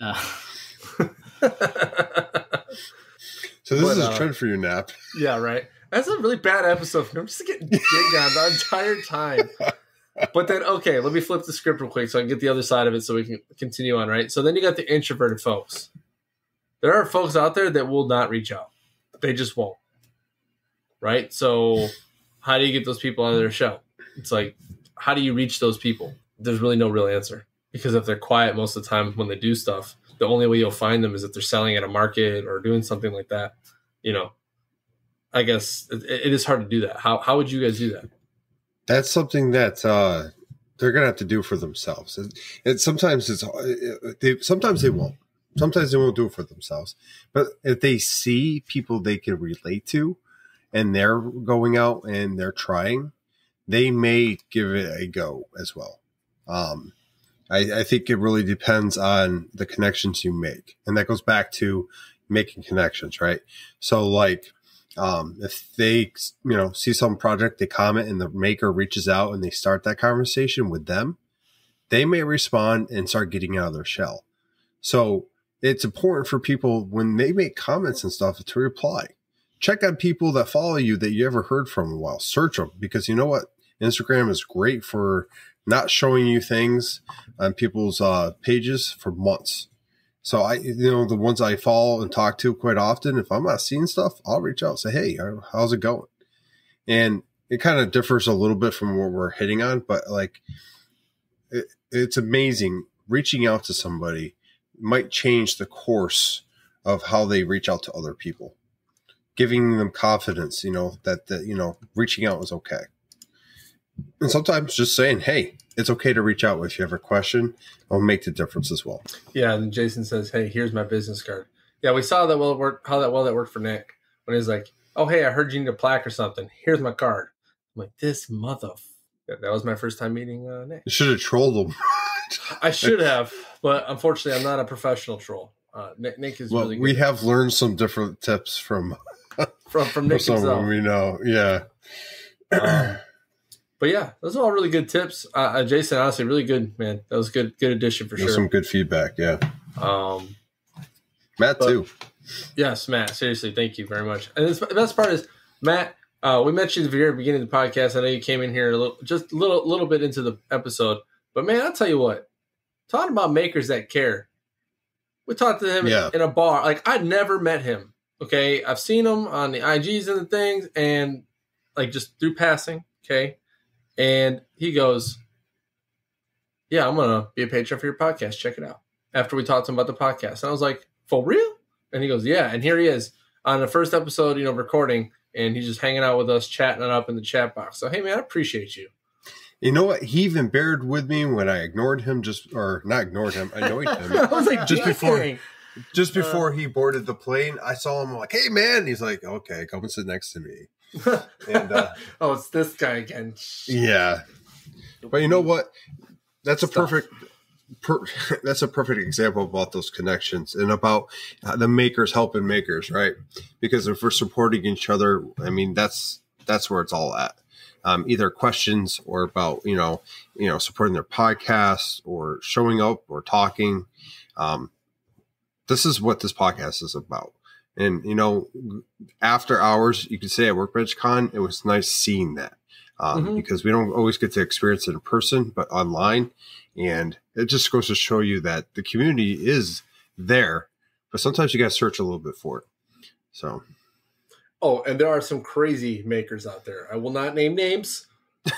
So this is a trend for you, Nap. Yeah, right. That's a really bad episode. I'm just getting digged on the entire time. But then, okay, let me flip the script real quick so I can get the other side of it so we can continue on, right? So then you got the introverted folks. There are folks out there that will not reach out. They just won't. Right? So how do you get those people out of their shell? It's how do you reach those people? There's really no real answer. Because if they're quiet most of the time when they do stuff, the only way you'll find them is if they're selling at a market or doing something like that. I guess it is hard to do that. How would you guys do that? That's something that they're going to have to do for themselves. Sometimes they won't. Sometimes they won't do it for themselves. But if they see people they can relate to and they're going out and they're trying, they may give it a go as well. I think it really depends on the connections you make. And that goes back to making connections, right? So like, if they, see some project, they comment and the maker reaches out and they start that conversation with them, they may respond and start getting out of their shell. So it's important for people when they make comments and stuff to reply. Check on people that follow you that you ever heard from in a while. Search them, because you know what? Instagram is great for not showing you things on people's pages for months. So the ones I follow and talk to quite often, if I'm not seeing stuff, I'll reach out and say, hey, how's it going? And it kind of differs a little bit from what we're hitting on, but like it's amazing. Reaching out to somebody might change the course of how they reach out to other people, giving them confidence, that reaching out is okay. And sometimes just saying, hey, it's okay to reach out if you have a question. Will make the difference as well. Yeah, and Jason says, hey, here's my business card. Yeah, we saw that how that worked for Nick when he's like, oh, hey, I heard you need a plaque or something. Here's my card. I'm like, this that was my first time meeting Nick. You should have trolled him. I should have, but unfortunately, I'm not a professional troll. Nick is really good. We have learned some different tips from Nick someone we know. Yeah. But yeah, those are all really good tips. Jason, honestly, really good, man. That was good addition for sure. Some good feedback, yeah. Matt, too. Yes, Matt. Seriously, thank you very much. And the best part is, Matt, we met you at the very beginning of the podcast. I know you came in here a little bit into the episode. But, man, I'll tell you what. Talking about makers that care. We talked to him in a bar. Like, I'd never met him, okay? I've seen him on the IGs and the things, and, like, just through passing, okay? And he goes, yeah, I'm going to be a patron for your podcast. Check it out. After we talked to him about the podcast. And I was like, for real? And he goes, yeah. And here he is on the first episode, recording, and he's just hanging out with us, chatting it up in the chat box. So, hey, man, I appreciate you. You know what? He even bared with me when I ignored him, not ignored him, annoyed him. I was like, just before he boarded the plane, I saw him. I'm like, hey, man. And he's like, okay, come and sit next to me. And oh, it's this guy again. Yeah, but you know what? That's a perfect example about those connections and about the makers helping makers, right? Because if we're supporting each other, I mean, that's where it's all at. Either questions or about supporting their podcast or showing up or talking. This is what this podcast is about. And, after hours, you could say at Workbench Con, it was nice seeing that because we don't always get to experience it in person, but online. And it just goes to show you that the community is there, but sometimes you got to search a little bit for it. So. Oh, and there are some crazy makers out there. I will not name names, but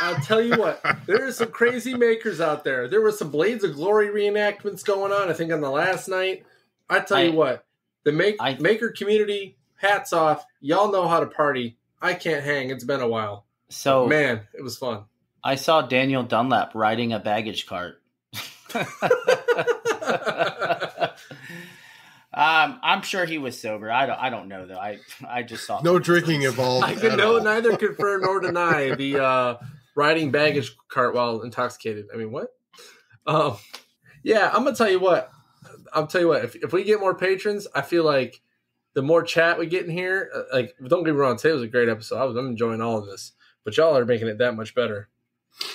I'll tell you what, there are some crazy makers out there. There were some Blades of Glory reenactments going on, I think, on the last night. I tell you what. The maker community, hats off. Y'all know how to party. I can't hang. It's been a while. So, man, it was fun. I saw Daniel Dunlap riding a baggage cart. I'm sure he was sober. I don't know though. I just saw no drinking involved. I can neither confirm nor deny the riding baggage cart while intoxicated. I mean, what? Yeah, I'm gonna tell you what. I'll tell you what, if we get more patrons, I feel like the more chat we get in here, like, don't get me wrong, today was a great episode. I'm enjoying all of this, but y'all are making it that much better.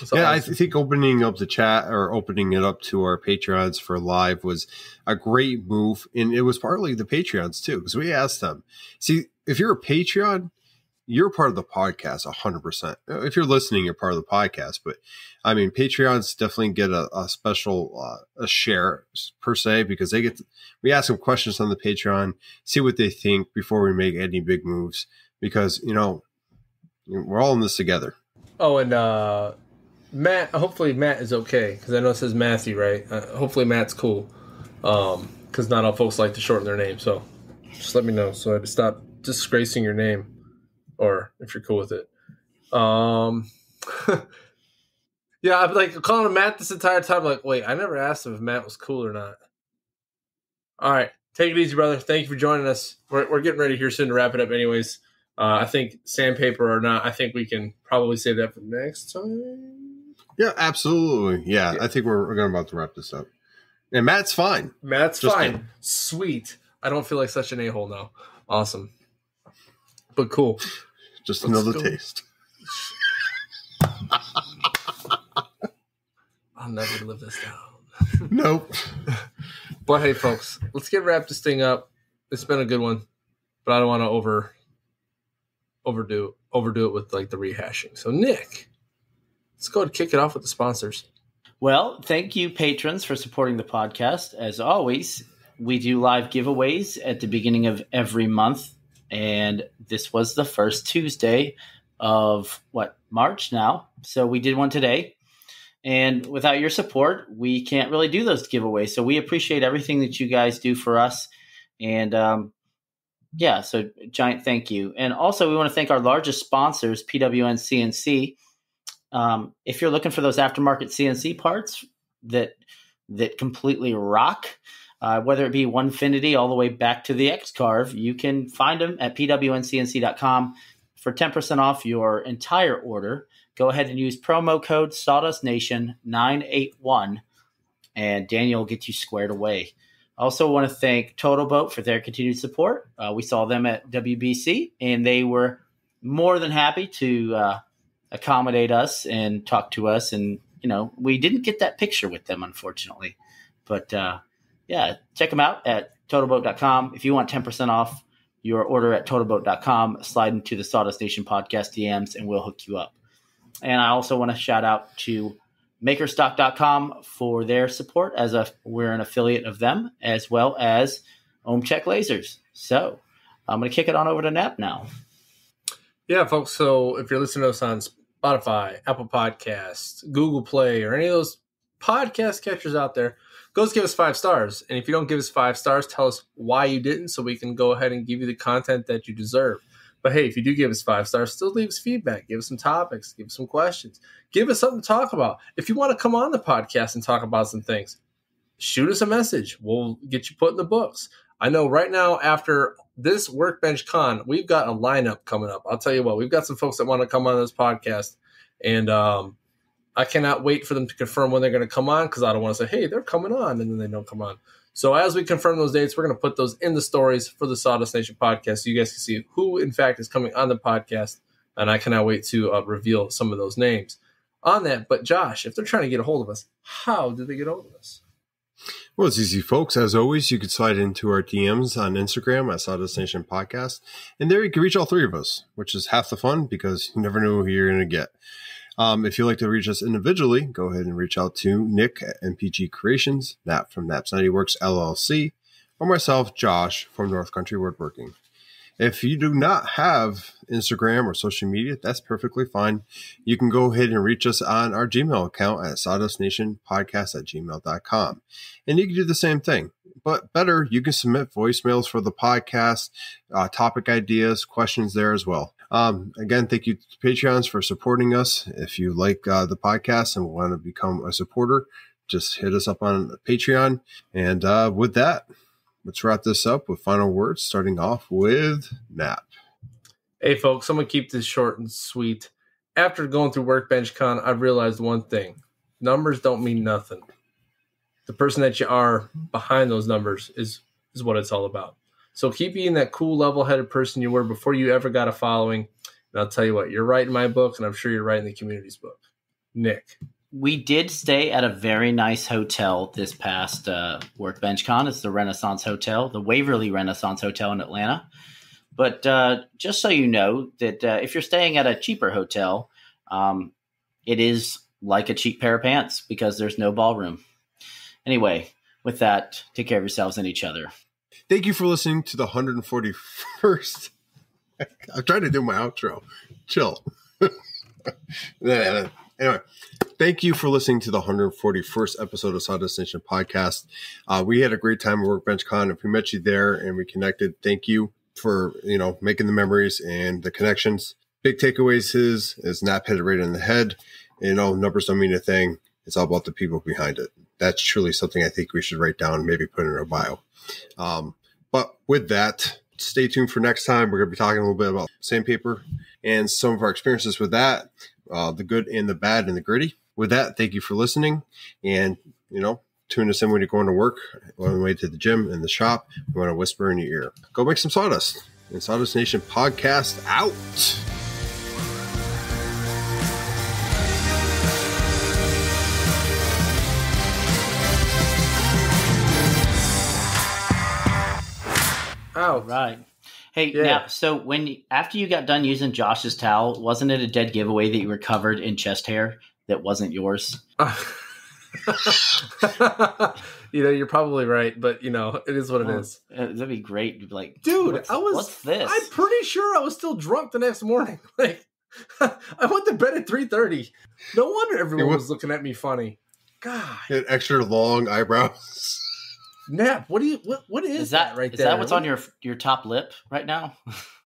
So yeah, I think opening up the chat or opening it up to our Patreons for live was a great move. And it was partly the Patreons too, because we asked them, see, if you're a Patreon, you're part of the podcast 100%. If you're listening, you're part of the podcast. But I mean, Patreons definitely get a special a share per se, because we ask them questions on the Patreon, see what they think before we make any big moves, because we're all in this together. Oh, and Matt, hopefully Matt is okay, because I know it says Matthew, right? Hopefully Matt's cool, because not all folks like to shorten their name. So just let me know so I can stop disgracing your name. Or if you're cool with it. Yeah, I've like calling him Matt this entire time. Like, wait, I never asked him if Matt was cool or not. All right. Take it easy, brother. Thank you for joining us. We're getting ready here soon to wrap it up anyways. I think sandpaper or not, I think we can probably save that for next time. Yeah, absolutely. Yeah, I think we're going about to wrap this up. And Matt's fine. Matt's fine. Kidding. Sweet. I don't feel like such an a-hole now. Awesome. But cool. Just another taste. I'll never live this down. Nope. But hey, folks, let's wrap this thing up. It's been a good one, but I don't want to overdo it with like the rehashing. So Nick, let's go ahead and kick it off with the sponsors. Well, thank you, patrons, for supporting the podcast. As always, we do live giveaways at the beginning of every month, and this was the first Tuesday of March now. So we did one today. And without your support, we can't really do those giveaways. So we appreciate everything that you guys do for us. And so giant thank you. And also we want to thank our largest sponsors, PWNCNC. If you're looking for those aftermarket CNC parts that completely rock, whether it be Onefinity all the way back to the X-Carve, you can find them at pwncnc.com for 10% off your entire order. Go ahead and use promo code SAWDUSTNATION981, and Daniel will get you squared away. I also want to thank Totalboat for their continued support. We saw them at WBC, and they were more than happy to accommodate us and talk to us. And, we didn't get that picture with them, unfortunately. But, check them out at Totalboat.com. If you want 10% off your order at Totalboat.com, slide into the Sawdust Nation podcast DMs, and we'll hook you up. And I also want to shout out to Makerstock.com for their support, as we're an affiliate of them, as well as OMTech Lasers. So I'm going to kick it on over to Nap now. Yeah, folks. So if you're listening to us on Spotify, Apple Podcasts, Google Play, or any of those podcast catchers out there, go give us 5 stars. And if you don't give us 5 stars, tell us why you didn't, so we can go ahead and give you the content that you deserve. But hey, if you do give us 5 stars, still leave us feedback. Give us some topics. Give us some questions. Give us something to talk about. If you want to come on the podcast and talk about some things, shoot us a message. We'll get you put in the books. I know right now, after this Workbench Con, we've got a lineup coming up. I'll tell you what, we've got some folks that want to come on this podcast, and I cannot wait for them to confirm when they're going to come on, because I don't want to say, hey, they're coming on, and then they don't come on. So as we confirm those dates, we're going to put those in the stories for the Sawdust Nation podcast, so you guys can see who, in fact, is coming on the podcast, and I cannot wait to reveal some of those names on that. But Josh, if they're trying to get a hold of us, how do they get a hold of us? Well, it's easy, folks. As always, you can slide into our DMs on Instagram at Sawdust Nation Podcast, and there you can reach all 3 of us, which is half the fun, because you never know who you're going to get. If you'd like to reach us individually, go ahead and reach out to Nick at MPG Creations, Nap from Naps 90 Works LLC, or myself, Josh, from North Country Woodworking. If you do not have Instagram or social media, that's perfectly fine. You can go ahead and reach us on our Gmail account at sawdustnationpodcast@gmail.com. And you can do the same thing. But better, you can submit voicemails for the podcast, topic ideas, questions there as well. Again, thank you to Patreons for supporting us. If you like the podcast and want to become a supporter, just hit us up on Patreon. And with that, let's wrap this up with final words, starting off with Nap. Hey, folks, I'm going to keep this short and sweet. After going through Workbench Con, I've realized one thing. Numbers don't mean nothing. The person that you are behind those numbers is what it's all about. So keep being that cool, level-headed person you were before you ever got a following. And I'll tell you what, you're right in my book, and I'm sure you're right in the community's book. Nick. We did stay at a very nice hotel this past Workbench Con. It's the Renaissance Hotel, the Waverly Renaissance Hotel in Atlanta. But just so you know that if you're staying at a cheaper hotel, it is like a cheap pair of pants because there's no ballroom. Anyway, with that, take care of yourselves and each other. Thank you for listening to the 141st. I'm trying to do my outro. Chill. Anyway, thank you for listening to the 141st episode of Sawdust Nation Podcast. We had a great time at Workbench Con. If we met you there and we connected, thank you for making the memories and the connections. Big takeaways is Nap hit it right in the head. Numbers don't mean a thing. It's all about the people behind it. That's truly something I think we should write down and maybe put in our bio. But with that, stay tuned for next time. We're going to be talking a little bit about sandpaper and some of our experiences with that, the good and the bad and the gritty. with that, thank you for listening. And, tune us in when you're going to work, on the way to the gym, in the shop. We want to whisper in your ear. Go make some sawdust. And Sawdust Nation podcast out. Out. Right. Hey, now, so after you got done using Josh's towel, wasn't it a dead giveaway that you were covered in chest hair that wasn't yours? You're probably right, but it is what it is. That'd be great. You'd be like, dude, what's this? I'm pretty sure I was still drunk the next morning. Like, I went to bed at 3:30. No wonder everyone was looking at me funny. God, had extra long eyebrows. Nap, what is that right there? Is that what's on your top lip right now?